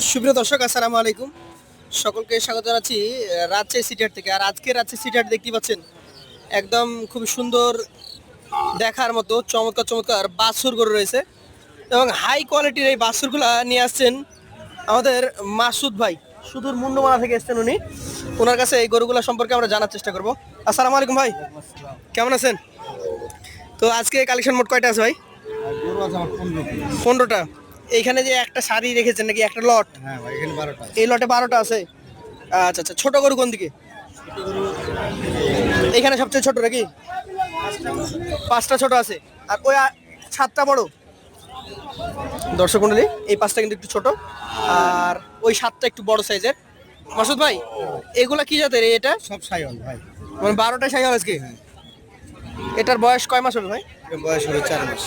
সুপ্রিয় দর্শক, আসসালামু আলাইকুম। সকলকে স্বাগত জানাচ্ছি রাজশাহী সিটিহাট থেকে। আর আজকে রাজশাহী সিটিহাট দেখতে পাচ্ছেন একদম খুব সুন্দর দেখার মতো চমৎকার চমৎকার বাছুর গরু রয়েছে এবং হাই কোয়ালিটির এই বাছুরগুলা নিয়ে আসছেন আমাদের মাসুদ ভাই। সুদূর মুন্ডমালা থেকে এসছেন উনি। ওনার কাছে এই গরুগুলা সম্পর্কে আমরা জানার চেষ্টা করব। আসসালামু আলাইকুম ভাই, কেমন আছেন? তো আজকে কালেকশন মোট কয়টা আছে ভাই? 15টা। এইখানে যে একটা শাড়ি রেখেছেন নাকি একটা লট? হ্যাঁ ভাই, এখানে 12টা। এই লটে 12টা আছে। আচ্ছা আচ্ছা, ছোট গরু কোন দিকে? এখানে সবচেয়ে ছোট নাকি? 5টা ছোট আছে আর ওই 7টা বড়। দর্শক মন্ডলী, এই 5টা কিন্তু একটু ছোট আর ওই 7টা একটু বড় সাইজের। মাসুদ ভাই, এগুলা কি জাতের? এটা সব সাইওয়াল ভাই। মানে 12টা সাইজ আজকে। এটার বয়স কয় মাস হবে ভাই? এর বয়স হলো 4 মাস।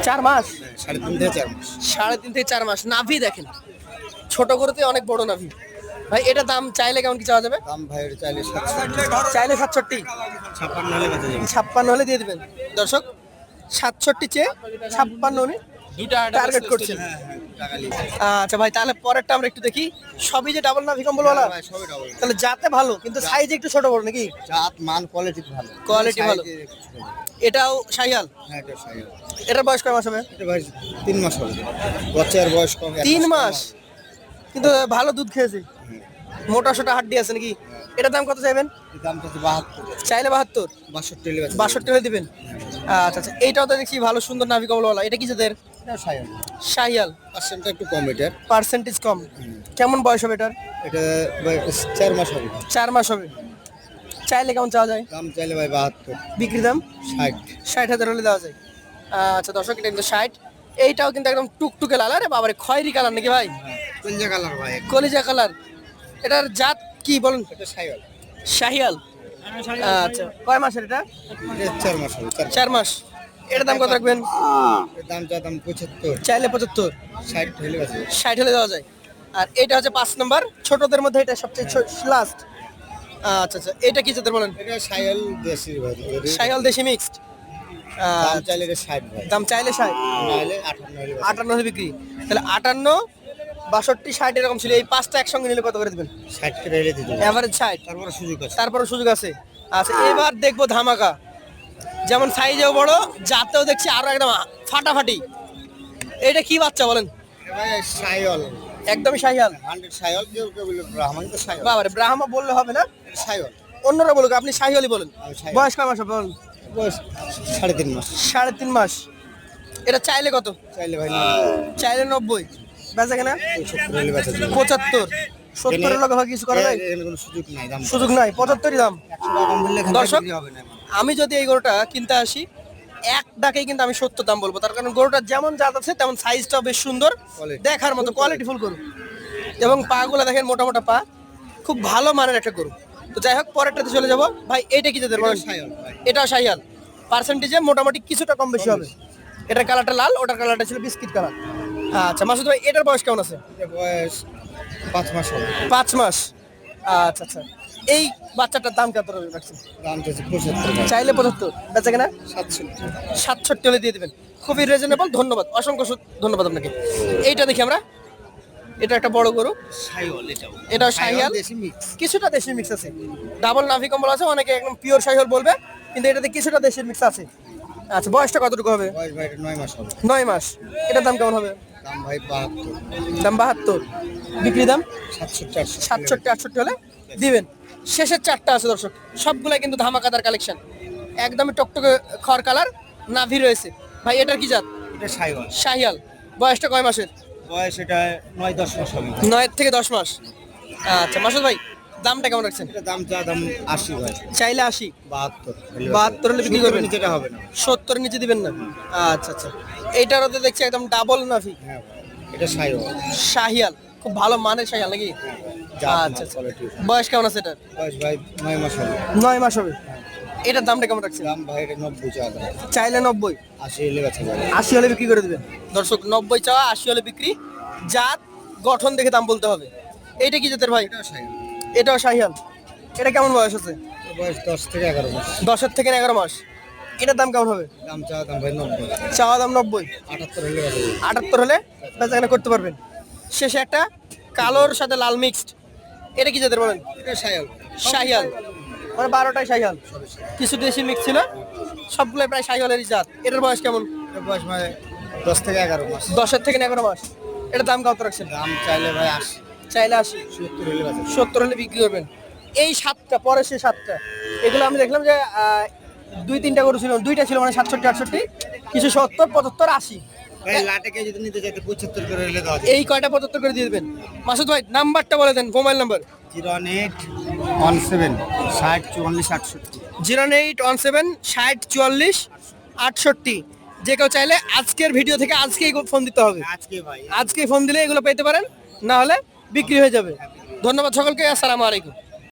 4 মাস? 3.5 থেকে 4 মাস। 3.5 থেকে 4 মাস। নাভি দেখেন, ছোট গরুতে অনেক বড় নাভি। ভাই এটা দাম চাইলে কেমন কি চাওয়া যাবে? দাম ভাই এটা চাইলে 700। চাইলে 67। 56 হলে বেঁচে যাবে। 56 হলে দিয়ে দিবেন। দর্শক, 67 চেয়ে 56 উনি টার্গেট করছেন। টাকা লিখে। আচ্ছা ভাই, তাহলে পরেরটা আমরা একটু দেখি। সবই যে ডাবল নাভি কম্বল ওয়ালা? ভাই সবই ডাবল। তাহলে জাতে ভালো কিন্তু সাইজ একটু ছোট বড় নাকি? জাত মান কোয়ালিটি ভালো। কোয়ালিটি ভালো। সাইজে একটু ছোট। এটাও শাহিয়াল। হ্যাঁ এটা সাইওয়াল। এটার বয়স কয় মাস হবে? এটা ভাই 3 মাস হবে। বাচ্চার বয়স কম। 3 মাস কিন্তু ভালো দুধ খেয়েছে। মোটা সোটা হাড্ডি আছে নাকি? এটার দাম কত চাইবেন? দাম তো 72। চাইলে 72। 62 হলে বেঁচে যাবে। 62 হলে দিবেন। আচ্ছা আচ্ছা, এইটাও তো দেখছি ভালো সুন্দর নাভি কম্বল ওয়ালা। এটা কি জাতের? এটা সাইওয়াল। শাহিয়াল। পার্সেন্টটা একটু কম এটার। পার্সেন্টেজ কম। কেমন বয়স হবে এটার? এটা ভাই 4 মাস হবে। 4 মাস হবে। চাইলে কেমন চাওয়া যায়? দাম চাইলে ভাই 72। বিক্রি দাম 60। 60,000 হলে দেওয়া যায়। আচ্ছা দর্শক, এটা কিন্তু 60। এইটাও কিন্তু একদম টুকটুকে লাল। আরে বাবারে, খয়েরি কালার নাকি ভাই? কলজা কালার ভাই। কলিজা কালার। এটার জাত কি বলুন? এটা সাইওয়াল। শাহিয়াল। আচ্ছা, কয় মাসের এটা? এটা 4 মাস হবে। 4 মাস। এটার দাম কত রাখবেন? এর দাম চা দাম 75। চাইলে 75। 60 হলে আছে। 60 হলে দেওয়া যায়। আর এটা হচ্ছে 5 নম্বর, ছোটদের মধ্যে এটা সবচেয়ে লাস্ট। আচ্ছা আচ্ছা, এটা কি জাতের বলেন? এটা সাইওয়াল দেশি ভাই। শাহিয়াল দেশি মিক্সড। দাম চাইলে এটা 60 ভাই। দাম চাইলে 60। নাহলে 58 হলে 58 হলে বিক্রি। তাহলে 58, 62, 60 এরকম ছিল। এই 5টা একসঙ্গে নিলে কত করে দিবেন? 60 করে হলে দিতে হবে। এভারেজ 60। তারপরে সুযোগ আছে। তারপরে সুযোগ আছে। আচ্ছা, এবার দেখবো ধামাকা। যেমন সাইজেও বড়, জাতেও দেখছি আরো একদম ফাটাফাটি। এটা কি বাচ্চা বলেন? এটা ভাই সাইওয়াল। একদমই শাহিয়াল। 100 সাইওয়াল। কেউ কেউ বলে ব্রাহ্মণ, তো সাইওয়াল। বাবারে, ব্রাহ্মা বললে হবে না, এটা সাইওয়াল। অন্যরা বলুক, আপনি শাহিয়ালই বলেন। আমি সাইওয়াল। বয়স কয় মাস হবে বলেন? বয়স 3.5 মাস। 3.5 মাস। এটা চাইলে কত? চাইলে ভাই চাইলে 90। বেচা কেনা 70 হলে বেঁচে যাবে। 75। 70 এর লগে হয় কিছু করা যায়? এখানে কোনো সুযোগ নাই। দাম সুযোগ নাই, 75ই দাম। 100 টাকা কম বললে এখানে দর্শক, বিক্রি হবে না। আমি যদি এই গরুটা কিনতে আসি, এক ডাকেই কিন্তু আমি 70 দাম বলবো। তার কারণ গরুটা যেমন জাত আছে তেমন সাইজটাও বেশ সুন্দর, Quality। দেখার মতো কোয়ালিটি ফুল গরু। এবং পা গুলা দেখেন, মোটা মোটা পা, খুব ভালো মানের একটা গরু। তো যাই হোক, পরেরটাতে চলে যাব। ভাই এইটা কি জাতের বলেন? সাইওয়াল ভাই। এটাও শাহিয়াল। পার্সেন্টেজে মোটামুটি কিছুটা কম বেশি হবে। এটার কালারটা লাল, ওটার কালারটা ছিল বিস্কিট কালার। আচ্ছা মাসুদ ভাই, এটার বয়স কেমন আছে? এটা বয়স 5 মাস হবে। 5 মাস। আচ্ছা আচ্ছা, এই বাচ্চাটার দাম কত রাখছেন? দাম চাইছে 75 ভাই। চাইলে 75, বেচা কেনা 67। 67 হলে দিয়ে দিবেন। খুবই রিজনেবল। ধন্যবাদ, অসংখ্য ধন্যবাদ আপনাকে। এইটা দেখি আমরা। এটা একটা বড় গরু। সাইওয়াল এটাও। এটাও শাহিয়াল। দেশি মিক্স। কিছুটা দেশি মিক্স আছে। ডাবল নাভি কম্বল আছে, অনেকে একদম পিওর শাহিয়াল বলবে, কিন্তু এটাতে কিছুটা দেশি মিক্স আছে। আচ্ছা, বয়সটা কতটুকু হবে? বয়স ভাই এটা 9 মাস হবে। 9 মাস। এটার দাম কেমন হবে? দাম ভাই 72। দাম 72। বিক্রি দাম 67 67, 68 হলে দিবেন। শেষের 4টা আছে দর্শক, সবগুলাই কিন্তু ধামাকাদার কালেকশন। একদমই টকটকে খড় কালার, নাভি রয়েছে। ভাই এটার কি জাত? এটা সাইওয়াল। শাহিয়াল। বয়সটা কয় মাসের? বয়স এটা 9-10 মাস হবে। 9 থেকে 10 মাস। আচ্ছা মাসুদ ভাই, দামটা কেমন রাখছেন? এটা দাম চা দাম 80 ভাই। চাইলে 80। 72 72 হলে বিক্রি করবেন? যেটা হবে না। 70 নিচে দিবেন না? আচ্ছা আচ্ছা, এইটারও তো দেখছি একদম ডাবল নাভি। হ্যাঁ ভাই। এটা সাইওয়াল। শাহিয়াল, খুব ভালো মানের শাহিয়াল নাকি? আচ্ছা আচ্ছা, বয়স কেমন আছে এটার? বয়স ভাই 9 মাস হবে। 9 মাস হবে। এটার দামটা কেমন রাখছেন? দাম ভাই এটা 90 চা দাম। চাইলে 90। 80 হলে বেচা যাবে। 80 হলে বিক্রি করে দিবেন। দর্শক, 90 চাওয়া, 80 হলে বিক্রি। জাত গঠন দেখে দাম বলতে হবে। এইটা কি জাতের ভাই? এটা সাইওয়াল। এটাও শাহিয়াল। এটা কেমন বয়স আছে? এর বয়স 10 থেকে 11 মাস। 10 থেকে 11 মাস। এটার দাম কেমন হবে? দাম চা দাম ভাই 90। চাওয়া দাম 90। 78 হলে বেচা যাবে। 78 হলে বেচাকেনা করতে পারবেন। শেষে একটা কালোর সাথে লাল মিক্সড। এটা কি জাতের বলেন? এটা সায়াল। শাহিয়াল, মানে 12টাই শাহিয়াল, কিছু দেশি মিক্স ছিল, সবগুলো প্রায় শাহিওয়ালেরই জাত। এটার বয়স কেমন? এর বয়স ভাই 10 থেকে 11 মাস। 10 থেকে 11 মাস। এটার দাম কত রাখছেন? দাম চাইলে ভাই 80, চাইলে 80, 70 হলে বেচা যাবে। 70 হলে বিক্রি করবেন। এই 7টা, পরে সে 7টা, এগুলো আমি দেখলাম যে 2-3টা গরু ছিল, 2টা ছিল মানে 67, 68, কিছু 70, 75, 80। ভাই লাটেকে যদি নিতে চাইতে 75 করে হলে দেওয়া যাবে। এই কয়টা 75 করে দিয়ে দেবেন? মাসুদ ভাই নাম্বারটা বলে দেন, মোবাইল নাম্বার। 0817 60 44 68। 0817 60 44 68। যে কেউ চাইলে আজকের ভিডিও থেকে আজকেই ফোন দিতে হবে। আজকে ভাই আজকে ফোন দিলে এগুলো পেতে পারেন, না হলে বিক্রি হয়ে যাবে। ধন্যবাদ সকলকে, আসসালামু আলাইকুম।